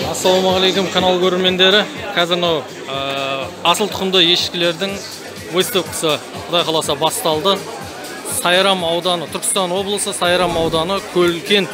Ассалаумағалейкум канал көрермендері. Қазір асыл тұқымды ешкілердің выставкасы Құдай қаласа басталды. Сайрам ауданы, Түркістан облысы Сайрам ауданы Көлкент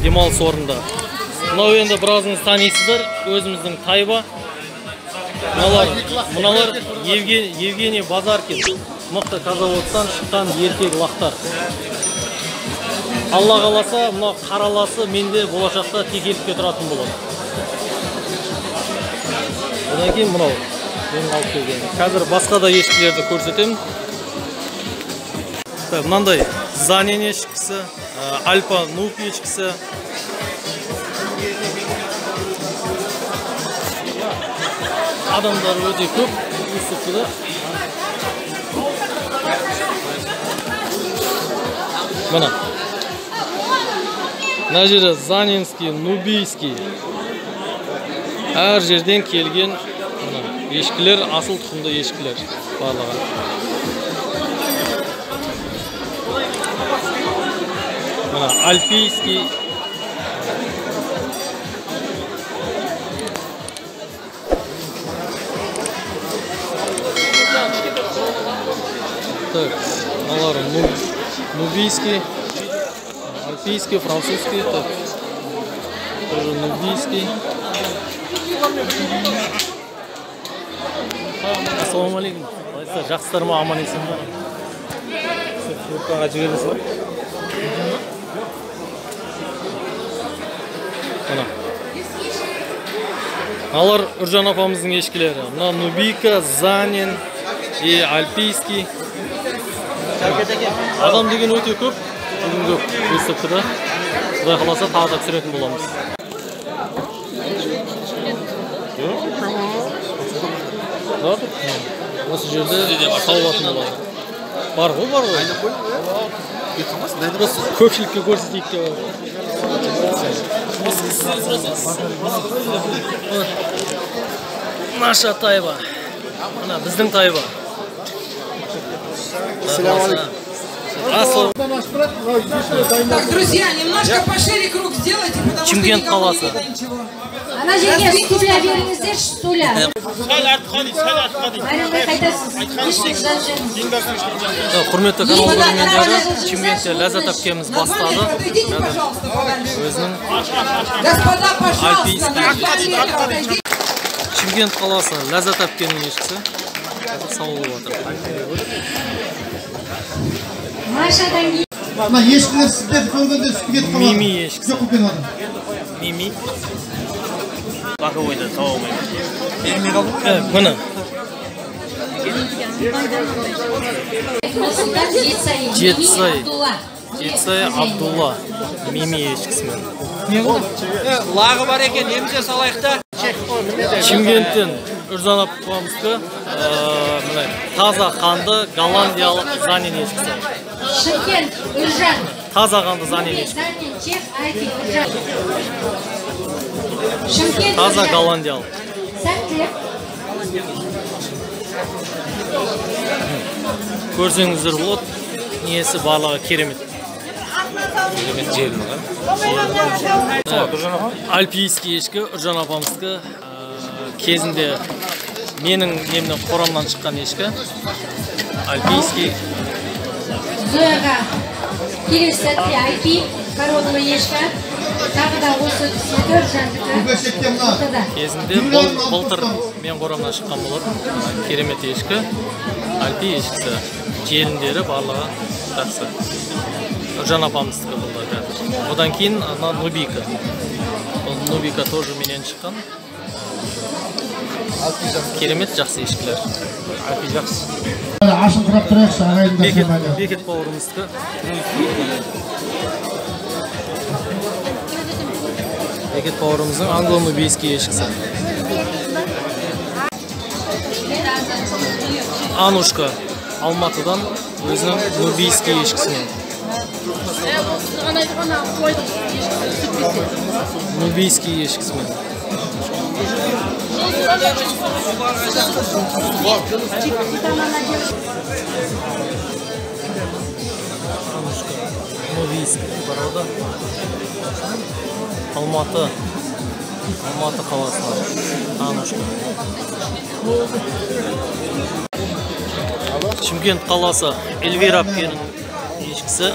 демалыс орнында. Мынау енді біразыңыз танисыздар, өзіміздің Тайба. Мыналар Евгений Базаркин, мықты казаводтан шыққан еркек лақтар. Алла қаласа, мына қараласы менде болашақта текелікке тұратын болады. Одан кейін мынау менің алып келген. Қазір басқа да ешкілерді көрсетемін. Мынандай Занин ешкісі, Альпа Нуп ешкісі. Адамдар өте көп үстіпті. Мына жері Занинский, Нубийский. Әр жерден келген ешкілер, асыл тұқымды ешкілер барлығы. Мына Альпийский. Так, мыналар Нубийский. Альпийский, французский, так, тоже нубийский. Ассалаумалейкум. Жақсылар ма, аман есен ба? Өтпаға жібересіз ба? Алар Үржан апамыздың ешкілері. Мына Нубийка, Занин и Альпийский. Адам деген өте көп. Бүгінгі выставкада Құдай қаласа тағы да түсіретін боламыз. Осы жерде салатын болады. Бар ғой. Көпшілікке көрсетейік деп. Наша Тайба. Мына біздің Тайба. Так, друзья, немножко пошире круг сделайте, потому что никому не видно ничего. Ана жерге стулья беріңіздер, стулья. Құрметті канал көрермендері, Чимкентте ләззат әпкеміз бастады. Өзінің Альпийский. Чимкент қаласы ләззат әпкемнің ешкісі. Сауылып отыр. Ана ешкілер сіздерді көргенде үсті кетіп қалады. Мими ешкісі. Жоқ өкен адам. Мими. Бақы ойда тау алмаймын. Мұны. Жетсай Абдулла. Мими ешкісімен. Лағы бар екен, емзе салайықта. Чимкенттен Үржан апамыздікі таза қанды голландиялық Занин ешкісі. Шымкент, Үржан. Таза қанды Занин ешкісі. Таза голландиялық. Көрсеңіздер болады, несі барлығы керемет. Альпийский ешкі Үржан апамыздікі. Кезінде менің немнен қорамнан шыққан ешкі. Альпийский. Зояға келесі сәтте Альпий, короналы ешкі. Тағы да осы түседі Үржандікі. Кезінде былтыр мен қорамнан шыққан болатын. Керемет ешкі. Альпий ешкісі. Желіндері барлығы жақсы. Үржан апамыздікі болды қазір. Одан кейін Нубийка. Нубийка тоже менен шыққан. Керемет жақсы ешкілер. Альпий жақсы. Ашын құрап тұрайықшы ағайындар. Бекет бауырымыздікі. Бекет бауырымыздың англо-нубийский ешкісі. Анушка Алматыдан өзінің нубийский ешкісімен. Нубийский ешкісімен. Новийск порода. Алматы Алматы қаласынан танышты. Шымкент қаласы Эльвира әпкенің ешкісі.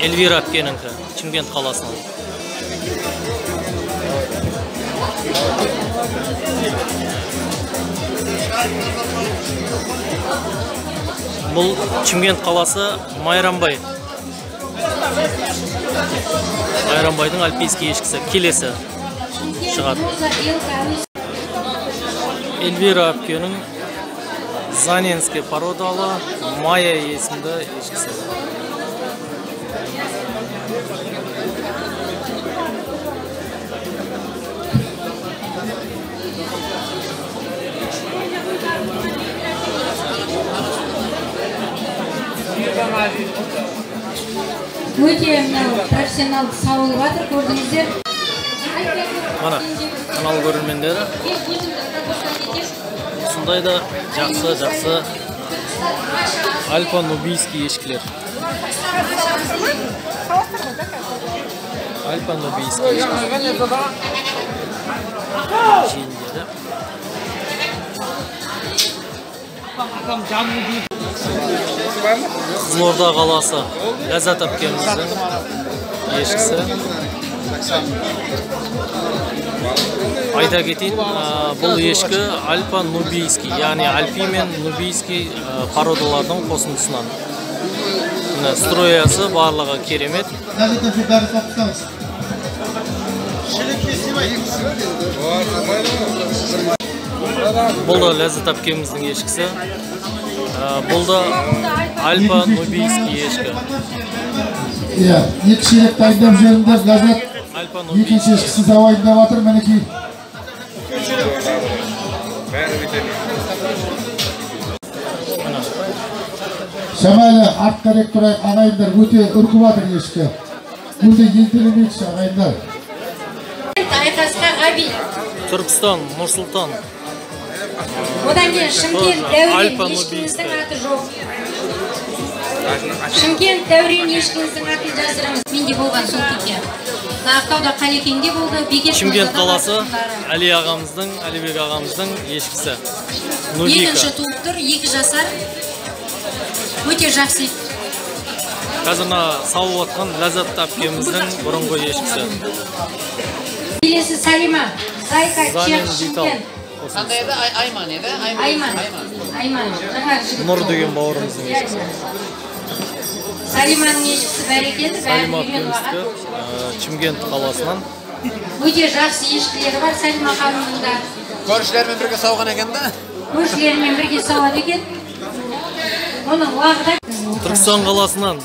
Эльвира әпкеніңкі Шымкент қаласынан. Бұл Шымкент қаласы Майрамбай. Майрамбайдың альпийский ешкісі келесі шығады. Эльвира әпкенің Заненский породалы Майя есімді ешкісі. Өте профессионал сауылып жатыр, көрдіңіздер. Мана канал көрермендері. Осындай да жақсы альпа нубийский ешкілер. Альпа нубийский ешкілер. Қызылорда қаласы Ләззат әпкеміздің ешкісі. Айта кетейін, бұл ешкі альпа нубийский, яғни альпи мен нубийский породалардың қосындысынан. Строясы барлығы керемет. Бұл да Ләззат әпкеміздің ешкісі. Бұл да альпа нубийский ешкі. Екі шелек дайындап жүріңдер, Ләззат. Екінші ешкісі дайындап жатыр, мінекей. Шамайлы арт қарек тұрайық ағайындар, өте үркіп жатыр ешкі. Өте ентелемекші ағайындар. Айқасқа Ғабит. Түркістан, Нұрсұлтан. Одан кейін Шымкент Дәурен ешкіміздің аты жоқ. Шымкент Дәурен ешкіміздің атын жаздырамыз. Менде болған сол текке. Ақтауда Қалекеңде болды. Шымкент қаласы Әли ағамыздың, Әлібек ағамыздың ешкісі. Екінші туып тұр, 2 жасар. Өте жақсы. Қазірна сауып отқан Ләззат әпкеміздің бұрынғы ешкісі. Келесі Салима. Зайка, Чех, Шымкент. Қандай еді? Айман еді? Айман. Нұр деген бауырымыздың ешкісі. Салиманың ешкісі бәрекелді, Салима бәрі үйреніп әпкемізді Шымкент қаласынан. Өте жақсы ешкілері бар Салима ханымында. Көршілермен бірге сауған екен да? Көршілермен бірге сауады екен. Оның уақыда Түркістан қаласынан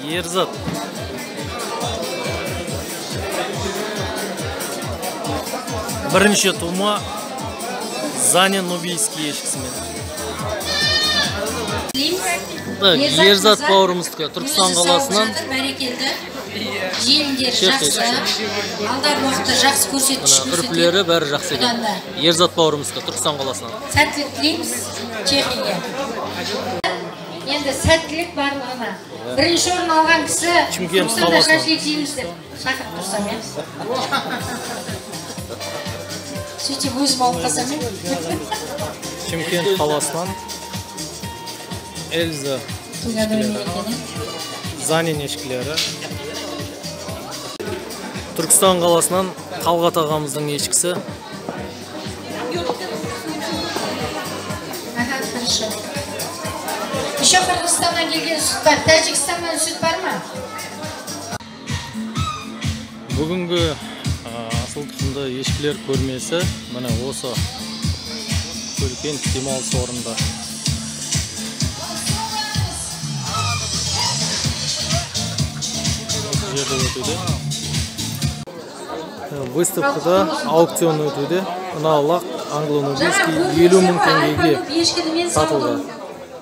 Ерзат. Бірінші тума Занен нубийский ешкісімен. Ерзат бауырымыздікі Түркістан қаласынан. Бәрекелді. Желімдері жақсы. Алдағы уақытта жақсы көрсеткіш көрсетеді. Үрпілері бәрі жақсы екен. Ерзат бауырымыздікі Түркістан қаласынан. Сәттілік тілейміз Чехияға. Енді сәттілік барлығына. Бірінші орын алған кісі Түркістанда шашлик жейміз деп шақырып тұрсам, е? Сөйтіп өзім алып қалсам, е? Шымкент қаласынан Эльза Занин ешкілері. Түркістан қаласынан Талғат ағамыздың ешкісі. Еще Қырғызстаннан келген сүт бар, Тәжікстаннан сүт бар ма? Бүгінгі асыл тұқымды ешкілер көрмесі міне осы көркен демалыс орында. Жерде өтуде. Выставкада аукцион өтуде. Мыналақ англо-нубийский 50 мың теңгеге сатылды.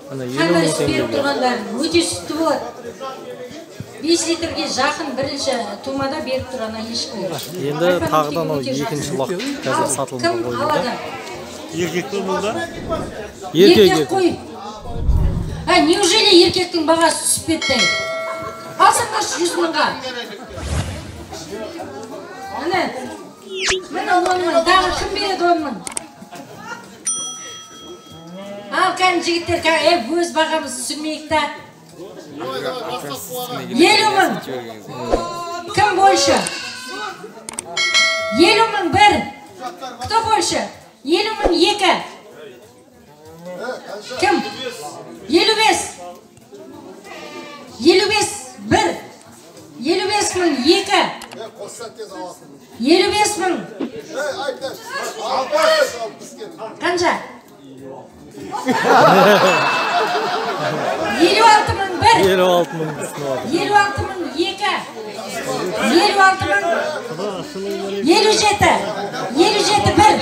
50 мың теңгеге. Өте сүтті болады. 5 литрге жақын бірінші тумада беріп тұрана ешкі. Енді тағыдан екінші лақ қазір сатылымға Кім алады? Еркек пе бұлда? Еркек қой. Неужели еркектің бағасы түсіп кетті? Алсаңдаршы 100 мыңға. 10 мың. Тағы кім береді 10 мың? Ал кән жігіттер, өз бағамыз түсірмейік та. 50 мың. Кім больше? 50 мың бір. Кто больше? 50 мың екі. Кім? 55. 55 бір. 55 мың екі. 55 мың. Қанша? 56 мың бір. 56 мың түсін алды. 56 мың екі. 56 мың. 57. 57 бір.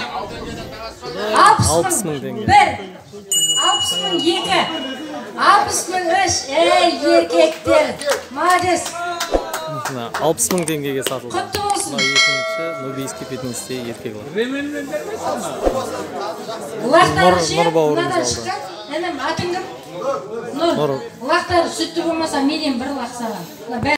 60 мың бір. 60 мың екі. 60 мың үш. Еркектер. Молодец. 60 мың теңгеге сатылды. Құтты болсын. Екінші Нубийский пятнисте еркек бар. Бұлақтары ше, Нұр бауырымыз бұлақтары алды. шыққан. Әнім, атың кім? Нұр. Бұлақтары сүтті болмаса, менен бір лақ саған.